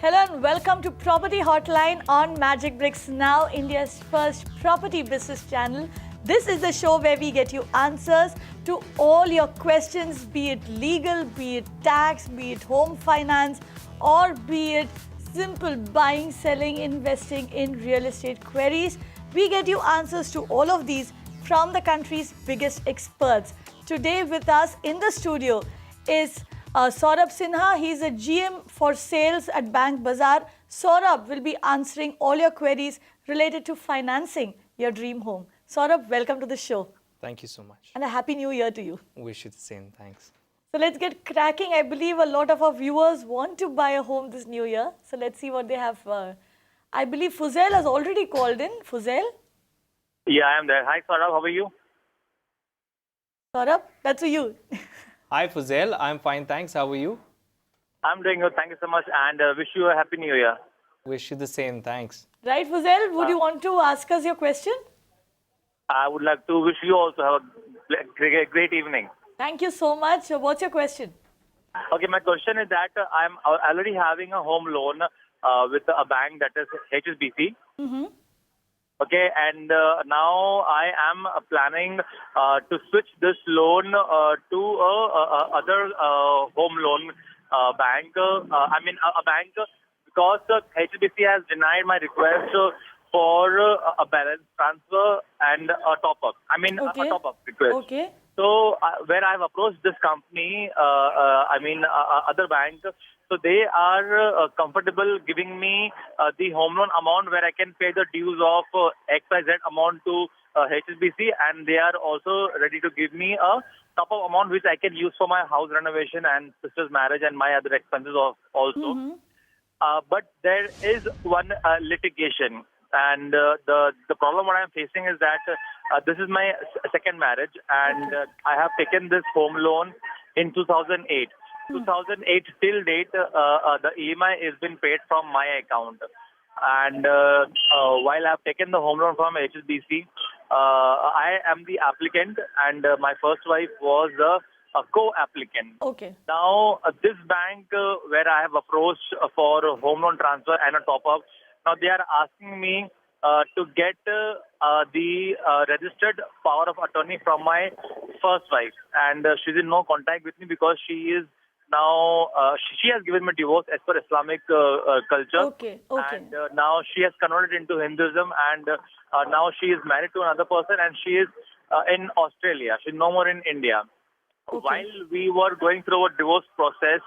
Hello and welcome to Property Hotline on Magic Bricks, now India's first property business channel. This is the show where we get you answers to all your questions, be it legal, be it tax, be it home finance, or be it simple buying, selling, investing in real estate queries. We get you answers to all of these from the country's biggest experts. Today with us in the studio is Saurabh Sinha. He's a GM for sales at Bank Bazaar. Saurabh will be answering all your queries related to financing your dream home. Saurabh, welcome to the show. Thank you so much. And a happy new year to you. Wish you the same. Thanks. So let's get cracking. I believe a lot of our viewers want to buy a home this new year. So let's see what they have. I believe Fuzail has already called in. Fuzail? Yeah, I am there. Hi, Saurabh. How are you? Saurabh, that's for you. Hi, Fuzail. I'm fine, thanks. How are you? I'm doing good. Thank you so much, and wish you a happy new year. Wish you the same. Thanks. Right, Fuzail? Would you want to ask us your question? I would like to wish you also have a great evening. Thank you so much. What's your question? Okay, my question is that I'm already having a home loan with a bank that is HSBC. Mm-hmm. Okay, and now I am planning to switch this loan to other home loan bank. A bank because HSBC has denied my request for a balance transfer and a top-up. Okay. A top-up request. Okay. So where I've approached this company, other bank, so they are comfortable giving me the home loan amount where I can pay the dues of XYZ amount to HSBC, and they are also ready to give me a top-up amount which I can use for my house renovation and sister's marriage and my other expenses also. Mm-hmm. But there is one litigation. And the problem what I'm facing is that this is my second marriage, and I have taken this home loan in 2008. 2008 till date, the EMI is been paid from my account. And while I've taken the home loan from HSBC, I am the applicant, and my first wife was a co-applicant. Okay. Now, this bank where I have approached for a home loan transfer and a top-up, now they are asking me to get the registered power of attorney from my first wife, and she's in no contact with me because she is now she has given me divorce as per Islamic culture. Okay. Okay. And now she has converted into Hinduism, and now she is married to another person, and she is in Australia. She's no more in India. Okay. While we were going through a divorce process,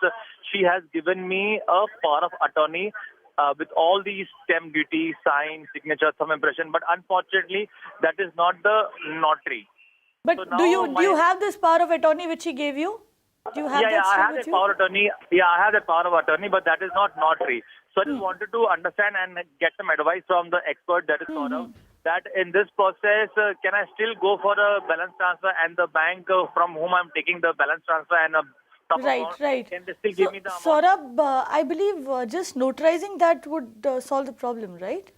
she has given me a power of attorney with all these stamp duty, sign, signature, thumb impression, but unfortunately, that is not the notary. But So do now you have this power of attorney which he gave you? Do you have I that still have with that you? power of attorney. Yeah, I have that power of attorney, but that is not notary. So I just wanted to understand and get some advice from the expert, that is Saurabh, that in this process, can I still go for a balance transfer, and the bank from whom I'm taking the balance transfer and a top amount, Right. can they still give me the amount? Saurabh, I believe just notarizing that would solve the problem, right?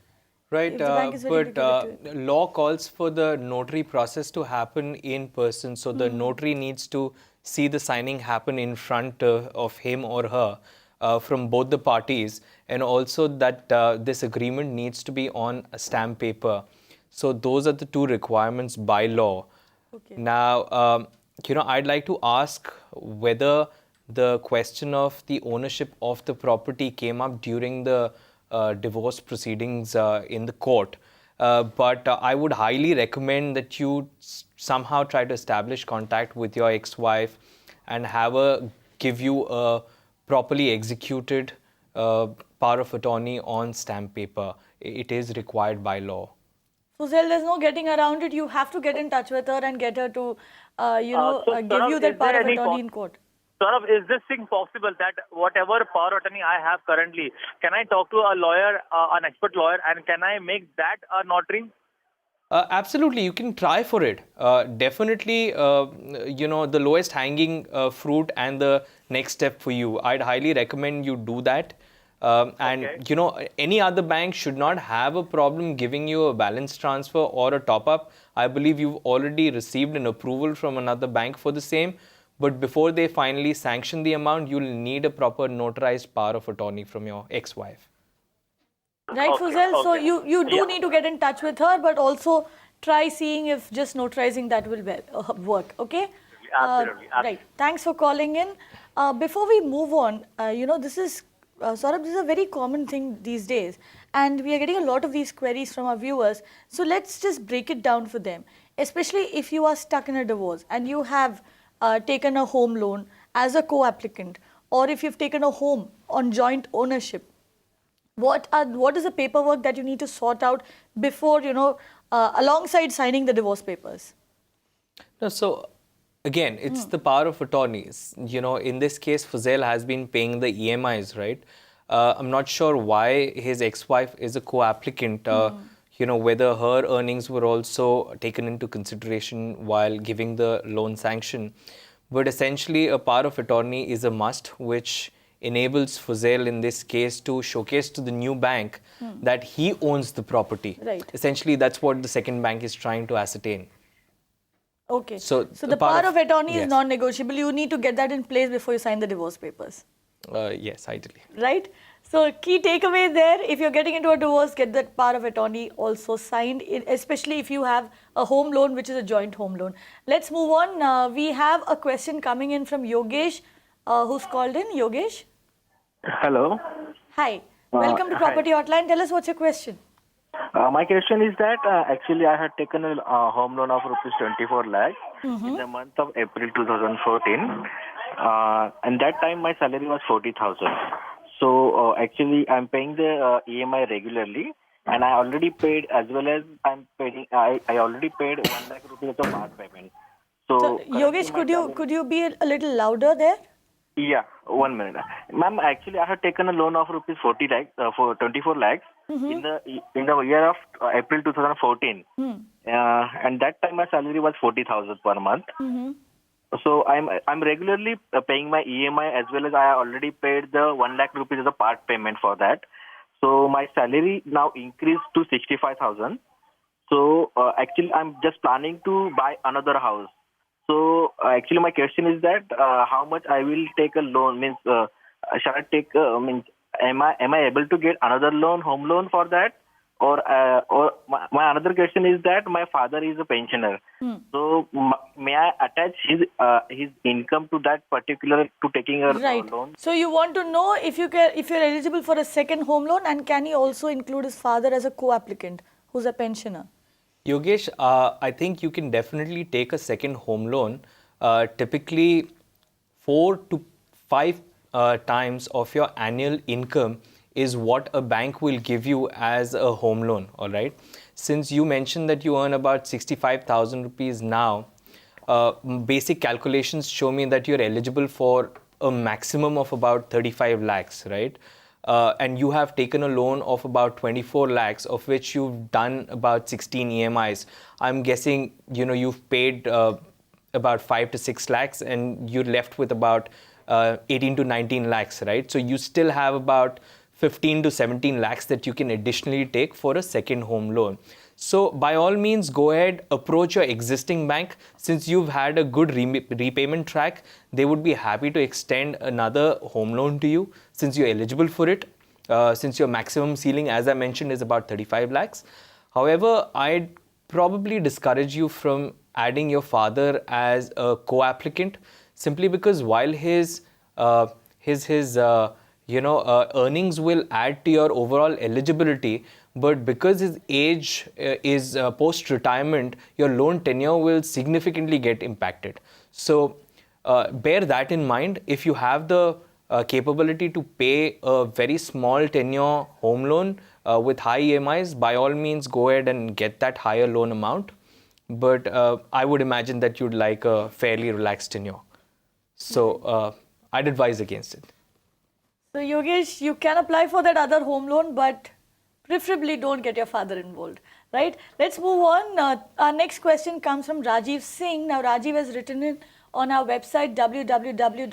Right, If the bank is ready to but give it law calls for the notary process to happen in person. So the notary needs to see the signing happen in front of him or her from both the parties, and also that this agreement needs to be on a stamp paper. So those are the two requirements by law. Okay. Now, I'd like to ask whether the question of the ownership of the property came up during the divorce proceedings in the court. But I would highly recommend that you somehow try to establish contact with your ex-wife and have her give you a properly executed power of attorney on stamp paper. It is required by law. Fuzail, there's no getting around it. You have to get in touch with her and get her to, give you that is power there of any attorney in court. Saurabh, is this thing possible that whatever power of attorney I have currently, can I talk to a lawyer, an expert lawyer, and can I make that a notary? Absolutely, you can try for it. Definitely, the lowest hanging fruit and the next step for you. I'd highly recommend you do that. Any other bank should not have a problem giving you a balance transfer or a top-up. I believe you've already received an approval from another bank for the same. But before they finally sanction the amount, you'll need a proper notarized power of attorney from your ex-wife. Right, Okay, Fuzel? So okay. you do Yeah. need to get in touch with her, but also try seeing if just notarizing that will work, okay? Absolutely. Right. Thanks for calling in. Before we move on, this is, Saurabh, this is a very common thing these days. And we are getting a lot of these queries from our viewers. So let's just break it down for them, especially if you are stuck in a divorce and you have taken a home loan as a co-applicant, or if you've taken a home on joint ownership. What is the paperwork that you need to sort out before, alongside signing the divorce papers? No, so again, it's the power of attorneys. In this case, Fuzel has been paying the EMIs, right? I'm not sure why his ex-wife is a co-applicant. Whether her earnings were also taken into consideration while giving the loan sanction. But essentially, a power of attorney is a must, which enables Fuzel in this case to showcase to the new bank that he owns the property. Right. Essentially, that's what the second bank is trying to ascertain. Okay. So the power of attorney is yes. non-negotiable. You need to get that in place before you sign the divorce papers. Yes, ideally. Right? So key takeaway there, if you're getting into a divorce, get that power of attorney also signed, especially if you have a home loan, which is a joint home loan. Let's move on. We have a question coming in from Yogesh, who's called in. Yogesh? Hello. Hi. Welcome to Hi. Property Hotline. Tell us what's your question. My question is that actually I had taken a home loan of rupees 24 lakhs in the month of April 2014. And that time my salary was 40,000. So actually I'm paying the EMI regularly, and I already paid, as well as I'm paying. I already paid 1 lakh rupees as a part payment. So Yogesh, could you be a little louder there? Yeah, 1 minute. Ma'am, actually, I had taken a loan of rupees 40 lakhs, for 24 lakhs in the year of April 2014. And that time my salary was 40,000 per month. So I'm regularly paying my EMI, as well as I already paid the 1 lakh rupees as a part payment for that. So my salary now increased to 65,000. So actually, I'm just planning to buy another house. So actually, my question is that how much I will take a loan? Means shall I take? Am I able to get another loan, home loan for that? Or my another question is that my father is a pensioner. So may I attach his income to that particular, to taking a loan? So you want to know if you're eligible for a second home loan, and can he also include his father as a co-applicant who's a pensioner? Yogesh, I think you can definitely take a second home loan. Typically, 4 to 5 times of your annual income is what a bank will give you as a home loan, all right? Since you mentioned that you earn about 65,000 rupees now, basic calculations show me that you're eligible for a maximum of about 35 lakhs, right? And you have taken a loan of about 24 lakhs, of which you've done about 16 EMIs. I'm guessing, you've paid about 5 to 6 lakhs and you're left with about 18 to 19 lakhs, right? So you still have about 15 to 17 lakhs that you can additionally take for a second home loan. So by all means, go ahead, approach your existing bank. Since you've had a good repayment track, they would be happy to extend another home loan to you since you're eligible for it. Since your maximum ceiling, as I mentioned, is about 35 lakhs. However, I'd probably discourage you from adding your father as a co-applicant, simply because while his earnings will add to your overall eligibility, but because his age is post-retirement, your loan tenure will significantly get impacted. So bear that in mind. If you have the capability to pay a very small tenure home loan with high EMIs, by all means go ahead and get that higher loan amount. But I would imagine that you'd like a fairly relaxed tenure. So I'd advise against it. So Yogesh, you can apply for that other home loan, but preferably don't get your father involved, right? Let's move on. Our next question comes from Rajiv Singh. Now Rajiv has written in on our website www.mbnow.in.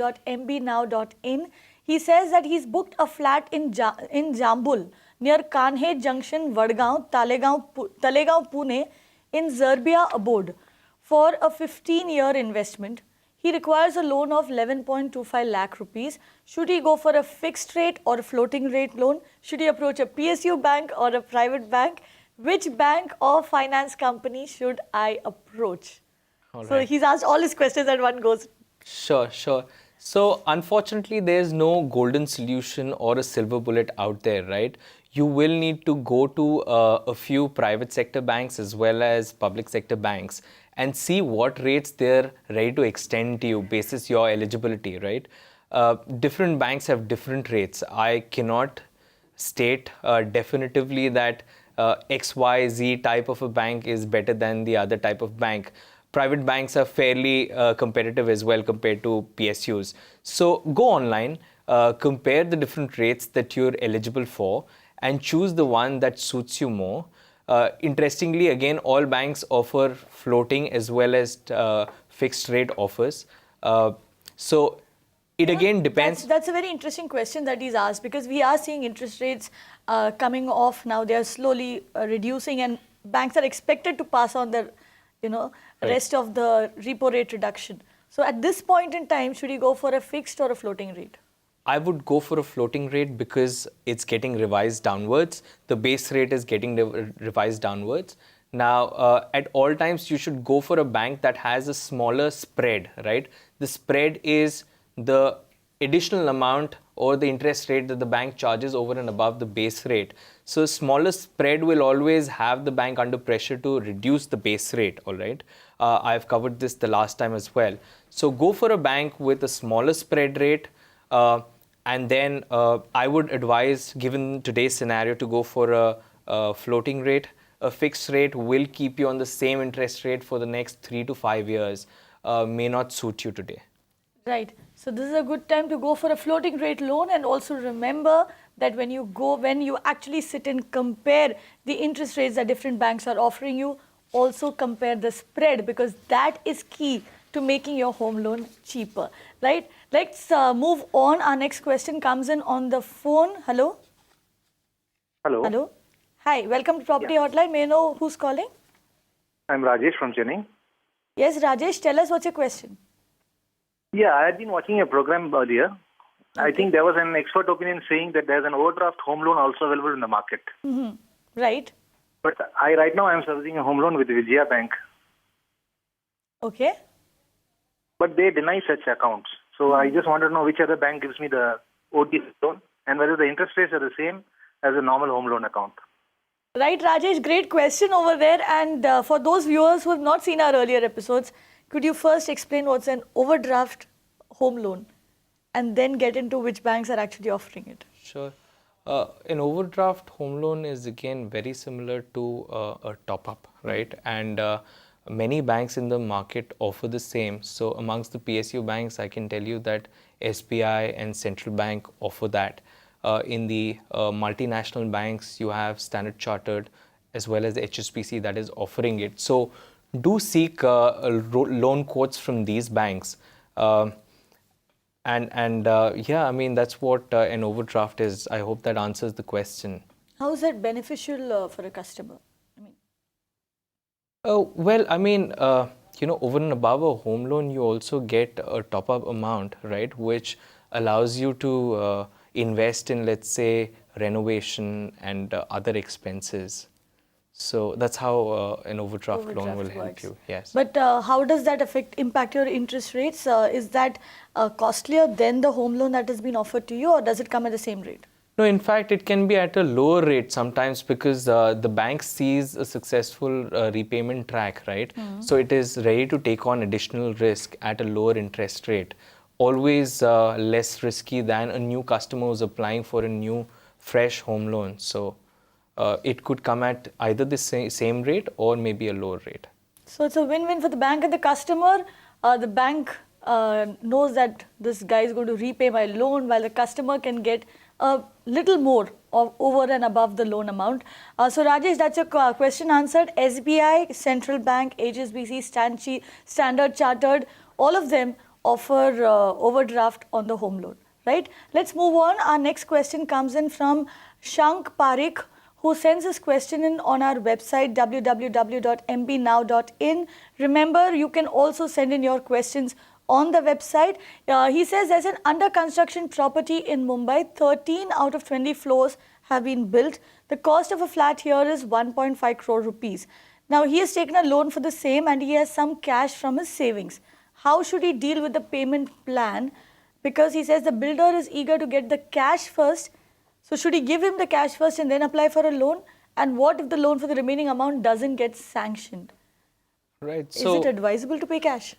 He says that he's booked a flat in Jambul near Kanhe Junction, Vadgaon, Talegaon, Pune in Zerbia abode for a 15-year investment. He requires a loan of 11.25 lakh rupees. Should he go for a fixed rate or a floating rate loan? Should he approach a PSU bank or a private bank? Which bank or finance company should I approach? So he's asked all his questions at one go. Sure, sure. So unfortunately, there's no golden solution or a silver bullet out there, right? You will need to go to a few private sector banks as well as public sector banks and see what rates they're ready to extend to you basis your eligibility, right? Different banks have different rates. I cannot state definitively that XYZ type of a bank is better than the other type of bank. Private banks are fairly competitive as well compared to PSUs. So go online, compare the different rates that you're eligible for and choose the one that suits you more. Interestingly, again, all banks offer floating as well as fixed rate offers. So it again depends. That's a very interesting question that he's asked, because we are seeing interest rates coming off now. They are slowly reducing, and banks are expected to pass on the rest of the repo rate reduction. So at this point in time, should you go for a fixed or a floating rate? I would go for a floating rate because it's getting revised downwards. The base rate is getting revised downwards. Now, at all times, you should go for a bank that has a smaller spread, right? The spread is the additional amount or the interest rate that the bank charges over and above the base rate. So smaller spread will always have the bank under pressure to reduce the base rate, all right? I've covered this the last time as well. So go for a bank with a smaller spread rate, and then I would advise, given today's scenario, to go for a floating rate. A fixed rate will keep you on the same interest rate for the next 3 to 5 years, may not suit you today. Right. So this is a good time to go for a floating rate loan, and also remember that when you actually sit and compare the interest rates that different banks are offering you, also compare the spread, because that is key to making your home loan cheaper, right? Let's move on. Our next question comes in on the phone. Hello? Hello. Hello. Hi, welcome to Property Hotline. May I know who's calling? I'm Rajesh from Chennai. Yes, Rajesh, tell us what's your question. Yeah, I had been watching a program earlier. I think there was an expert opinion saying that there's an overdraft home loan also available in the market. Right. But right now I'm servicing a home loan with Vijaya Bank. Okay. But they deny such accounts. So I just wanted to know which other bank gives me the OT loan and whether the interest rates are the same as a normal home loan account. Right, Rajesh, great question over there. And for those viewers who have not seen our earlier episodes, could you first explain what's an overdraft home loan and then get into which banks are actually offering it? Sure. An overdraft home loan is again very similar to a top-up, right? And many banks in the market offer the same. So amongst the PSU banks, I can tell you that SBI and Central Bank offer that. In the multinational banks, you have Standard Chartered as well as HSBC that is offering it. So do seek loan quotes from these banks. Yeah, I mean, that's what an overdraft is. I hope that answers the question. How is that beneficial for a customer? Well, I mean, over and above a home loan, you also get a top-up amount, right, which allows you to invest in, let's say, renovation and other expenses. So that's how an overdraft loan will help you. Yes. But how does that impact your interest rates? Is that costlier than the home loan that has been offered to you, or does it come at the same rate? No, in fact, it can be at a lower rate sometimes because the bank sees a successful repayment track, right? So it is ready to take on additional risk at a lower interest rate. Always less risky than a new customer who's applying for a new, fresh home loan. So it could come at either the same rate or maybe a lower rate. So it's a win-win for the bank and the customer. The bank knows that this guy is going to repay my loan, while the customer can get a little more over and above the loan amount. So Rajesh, that's your question answered. SBI, Central Bank, HSBC, Standard Chartered, all of them offer overdraft on the home loan, right? Let's move on. Our next question comes in from Shank Parikh, who sends his question in on our website www.mbnow.in. Remember, you can also send in your questions on the website. He says there's an under construction property in Mumbai. 13 out of 20 floors have been built. The cost of a flat here is 1.5 crore rupees. Now, he has taken a loan for the same and he has some cash from his savings. How should he deal with the payment plan? Because he says the builder is eager to get the cash first. So, should he give him the cash first and then apply for a loan? And what if the loan for the remaining amount doesn't get sanctioned? Right. Is it advisable to pay cash?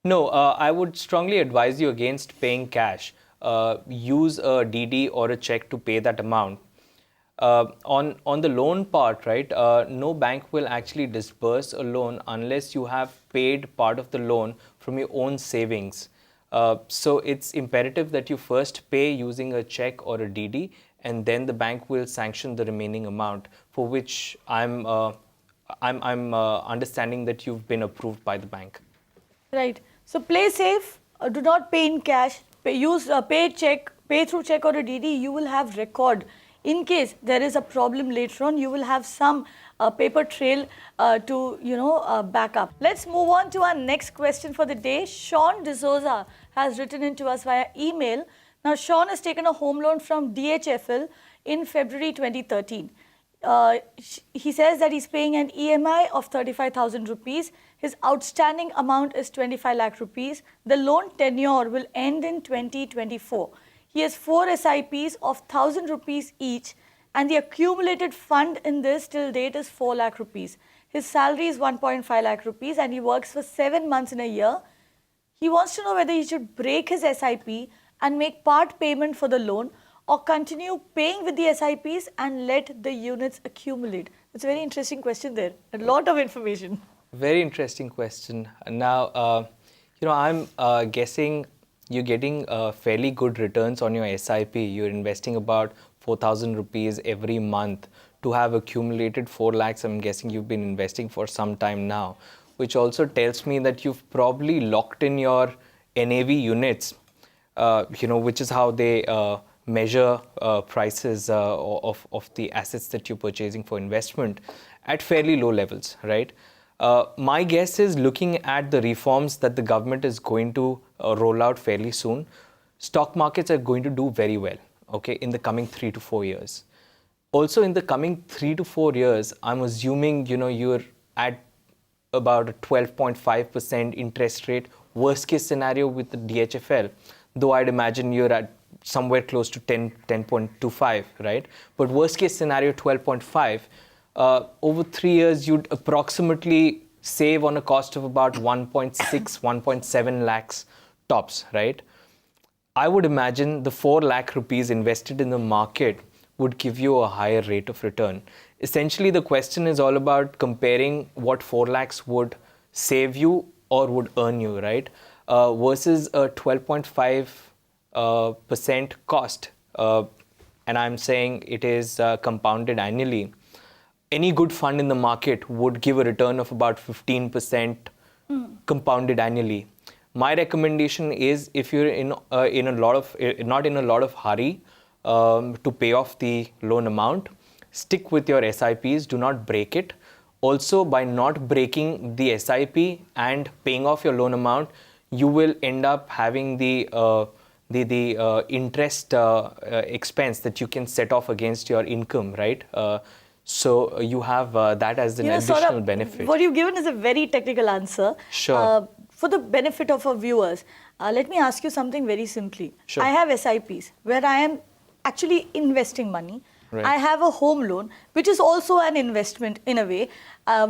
No, I would strongly advise you against paying cash. Use a DD or a check to pay that amount. On the loan part, right, no bank will actually disburse a loan unless you have paid part of the loan from your own savings. So it's imperative that you first pay using a check or a DD, and then the bank will sanction the remaining amount, for which I'm understanding that you've been approved by the bank. Right. So play safe. Do not pay in cash. Pay through check or a DD. You will have record. In case there is a problem later on, you will have some paper trail to back up. Let's move on to our next question for the day. Sean D'Souza has written in to us via email. Now, Sean has taken a home loan from DHFL in February 2013. He says that he's paying an EMI of 35,000 rupees. His outstanding amount is 25 lakh rupees. The loan tenure will end in 2024. He has 4 SIPs of 1,000 rupees each, and the accumulated fund in this till date is 4 lakh rupees. His salary is 1.5 lakh rupees and he works for 7 months in a year. He wants to know whether he should break his SIP and make part payment for the loan, or continue paying with the SIPs and let the units accumulate. It's a very interesting question there. A lot of information. Very interesting question. Now, I'm guessing you're getting fairly good returns on your SIP. You're investing about 4,000 rupees every month to have accumulated 4 lakhs. I'm guessing you've been investing for some time now, which also tells me that you've probably locked in your NAV units, which is how they measure prices of the assets that you're purchasing for investment at fairly low levels, right? My guess is, looking at the reforms that the government is going to roll out fairly soon, stock markets are going to do very well, okay, in the coming 3 to 4 years. Also, in the coming 3 to 4 years, I'm assuming, you're at about a 12.5% interest rate, worst case scenario with the DHFL, though I'd imagine you're at somewhere close to 10.25, right? But worst case scenario, 12.5. Over 3 years, you'd approximately save on a cost of about 1.6, 1.7 lakhs tops, right? I would imagine the 4 lakh rupees invested in the market would give you a higher rate of return. Essentially, the question is all about comparing what 4 lakhs would save you or would earn you, right? Versus a 12.5% cost. And I'm saying it is compounded annually. Any good fund in the market would give a return of about 15% compounded annually. My recommendation is, if you're not in a lot of hurry to pay off the loan amount, stick with your SIPs. Do not break it. Also, by not breaking the SIP and paying off your loan amount, you will end up having the interest expense that you can set off against your income, right? So you have that as an additional Saurabh, benefit. What you've given is a very technical answer. Sure. For the benefit of our viewers, let me ask you something very simply. Sure. I have SIPs where I am actually investing money. Right. I have a home loan, which is also an investment in a way,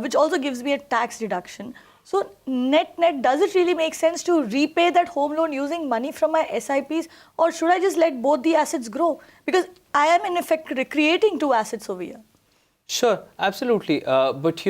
which also gives me a tax deduction. So net, does it really make sense to repay that home loan using money from my SIPs, or should I just let both the assets grow? Because I am in effect creating 2 assets over here. Sure, absolutely. But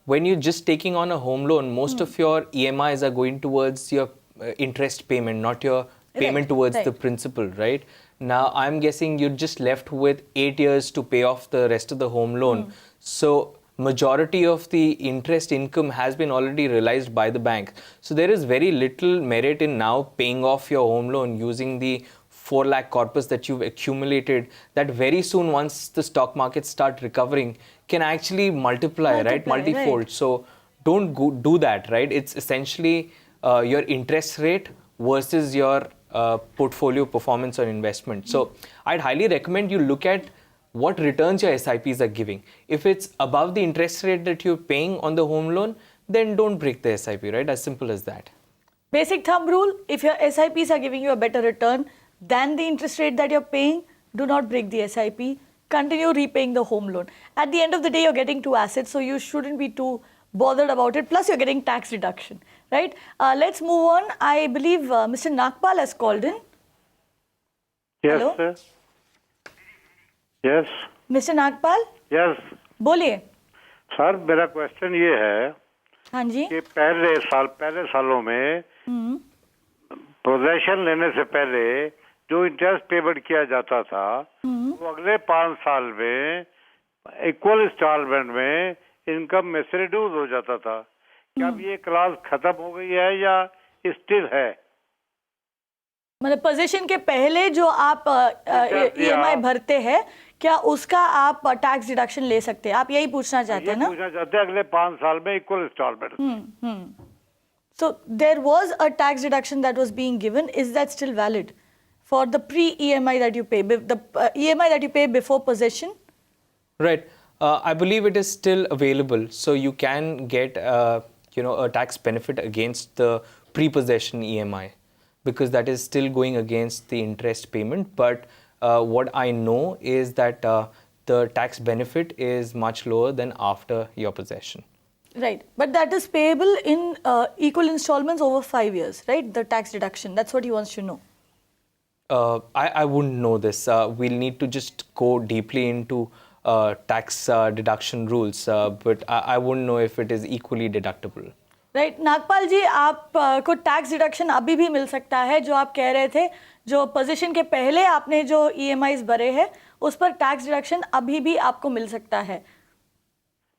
when you're just taking on a home loan, most of your EMIs are going towards your interest payment, not your payment towards the principal, right? Now, I'm guessing you're just left with 8 years to pay off the rest of the home loan. So majority of the interest income has been already realized by the bank. So there is very little merit in now paying off your home loan using the 4 lakh corpus that you've accumulated, that very soon, once the stock markets start recovering, can actually multiply, right? Multifold. Right. So don't do that, right? It's essentially your interest rate versus your portfolio performance on investment. So I'd highly recommend you look at what returns your SIPs are giving. If it's above the interest rate that you're paying on the home loan, then don't break the SIP, right? As simple as that. Basic thumb rule, if your SIPs are giving you a better return than the interest rate that you're paying, do not break the SIP. Continue repaying the home loan. At the end of the day, you're getting two assets, so you shouldn't be too bothered about it. Plus, you're getting tax reduction, right? Let's move on. I believe Mr. Nagpal has called in. Yes, Hello? sir. Yes. Mr. Nagpal, yes बोलिए. Sir, मेरा question ये है हाँ जी. कि पहले सालों में possession लेने से पहले जो इंटरेस्ट पेमेंट किया जाता था वो अगले 5 साल में इक्वल इंस्टॉलमेंट में इनकम में से रिड्यूस हो जाता था. क्या अब ये क्लास खत्म हो गई है या स्टिल है? मतलब पोजीशन के पहले जो आप EMI भरते हैं, क्या उसका आप टैक्स डिडक्शन ले सकते हैं? आप यही पूछना चाहते हैं ना? पूछना चाहते हैं अगले 5 साल में equal installment. So there was a tax deduction that was being given. Is that still valid for the pre-EMI that you pay, the EMI that you pay before possession? Right. I believe it is still available. So you can get, a tax benefit against the pre-possession EMI because that is still going against the interest payment. But what I know is that the tax benefit is much lower than after your possession. Right. But that is payable in equal installments over 5 years, right? The tax deduction. That's what he wants to know. I wouldn't know this. We'll need to just go deeply into tax deduction rules, but I wouldn't know if it is equally deductible. Right Nagpal ji, आप को tax deduction अभी भी मिल सकता है. जो आप कह रहे थे, जो पोजीशन के पहले आपने जो EMIs भरे हैं उस पर टैक्स डिडक्शन अभी भी आपको मिल सकता है.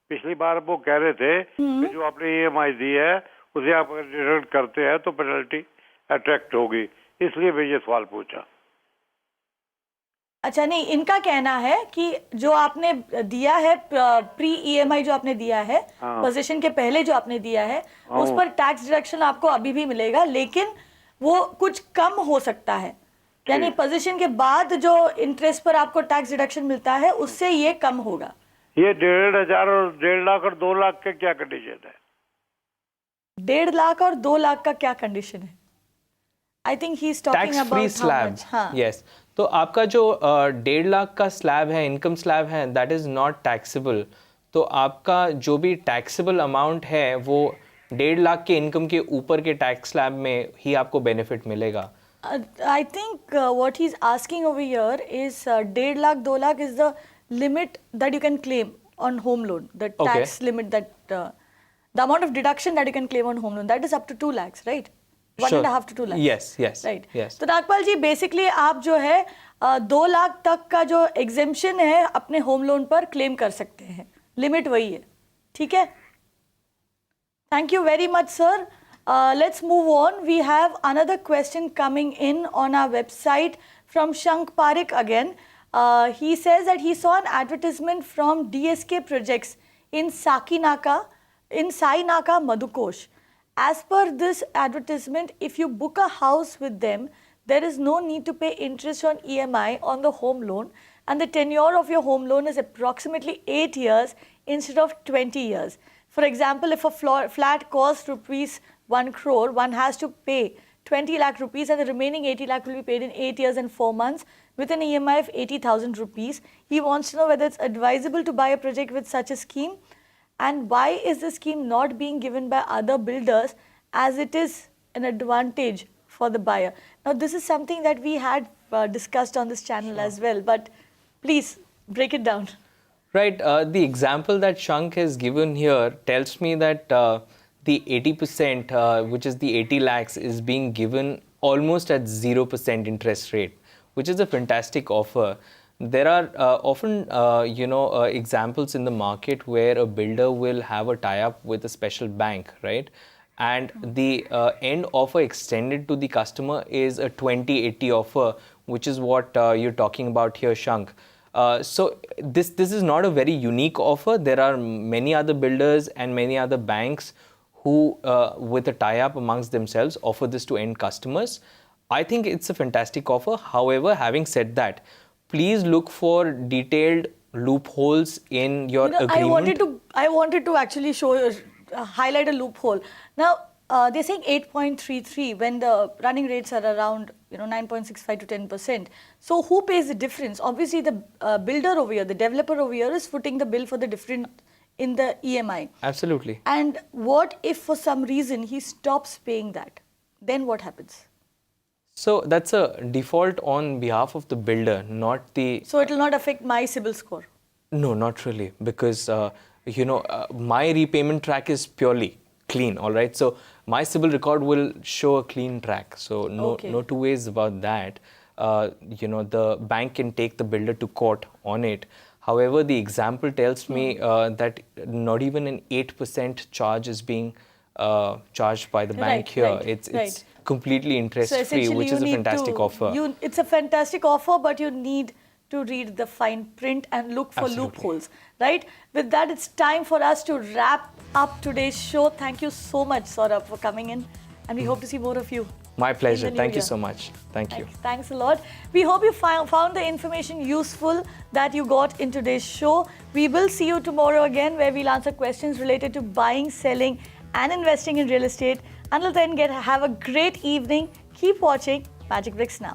पिछली बार वो कह रहे थे कि जो आपने EMI दी है उसे आप अगर डिडक्ट करते हैं तो पेनल्टी अट्रैक्ट होगी, इसलिए मैं ये सवाल पूछा. अच्छा, नहीं, इनका कहना है कि जो आपने दिया है प्री EMI जो आपने दिया है, पोजीशन के पहले जो आपने दिया है, उस पर टैक्स डिडक्शन आपको अभी भी मिलेगा, लेकिन वो कुछ कम हो सकता है. यानी पोजीशन के बाद जो इंटरेस्ट पर आपको टैक्स डिडक्शन मिलता है उससे ये कम होगा. ये 1,500 और 1.5 लाख और 2 लाख के क्या कंडीशन है? 1.5 लाख और 2 लाख का क्या कंडीशन है? I think he is talking tax free about slab. Yes. तो आपका जो 1.5 लाख का स्लैब है, इनकम स्लैब है, दैट इज नॉट टैक्सेबल. तो आपका जो भी टैक्सेबल अमाउंट है वो 1.5 लाख के इनकम के ऊपर के टैक्स स्लैब में ही आपको बेनिफिट मिलेगा. I think what he's asking over here is 1.5 lakh, 2 lakh is the limit that you can claim on home loan. The tax limit that, the amount of deduction that you can claim on home loan, that is up to 2 lakhs, right? 1.5 to 2 lakhs. Yes. Right. Yes. तो नागपाल जी, basically आप जो है 2 लाख तक का जो exemption है अपने home loan पर क्लेम कर सकते हैं. लिमिट वही है. ठीक है? Thank you very much, sir. Let's move on. We have another question coming in on our website from Shank Parik again. He says that he saw an advertisement from DSK Projects in Sainaka, Madhukosh. As per this advertisement, if you book a house with them, there is no need to pay interest on EMI on the home loan, and the tenure of your home loan is approximately 8 years instead of 20 years. For example, if a flat costs rupees 1 crore, one has to pay 20 lakh rupees and the remaining 80 lakh will be paid in 8 years and 4 months with an EMI of 80,000 rupees. He wants to know whether it's advisable to buy a project with such a scheme, and why is the scheme not being given by other builders as it is an advantage for the buyer. Now, this is something that we had discussed on this channel as well, but please break it down. Right. The example that Shank has given here tells me that the 80%, which is the 80 lakhs, is being given almost at 0% interest rate, which is a fantastic offer. There are often, examples in the market where a builder will have a tie-up with a special bank, right? And the end offer extended to the customer is a 20-80 offer, which is what you're talking about here, Shank. So this is not a very unique offer. There are many other builders and many other banks who, with a tie-up amongst themselves, offer this to end customers. I think it's a fantastic offer. However, having said that, please look for detailed loopholes in your agreement. I wanted to actually highlight a loophole. Now, they're saying 8.33 when the running rates are around 9.65 to 10%. So who pays the difference? Obviously, the builder over here, the developer over here is footing the bill for the difference in the EMI. Absolutely. And what if for some reason he stops paying that? Then what happens? So that's a default on behalf of the builder, not the... So it will not affect my CIBIL score? No, not really, because my repayment track is purely clean, all right? So my CIBIL record will show a clean track. So no two ways about that. The bank can take the builder to court on it. However, the example tells me that not even an 8% charge is being charged by the bank here. It's completely interest-free, which is a fantastic offer. It's a fantastic offer, but you need to read the fine print and look for loopholes, right? With that, it's time for us to wrap up today's show. Thank you so much, Saurabh, for coming in, and we hope to see more of you. My pleasure. Thank you so much. Thank you. Thanks a lot. We hope you found the information useful that you got in today's show. We will see you tomorrow again, where we'll answer questions related to buying, selling, and investing in real estate. Until then, have a great evening. Keep watching Magic Bricks Now.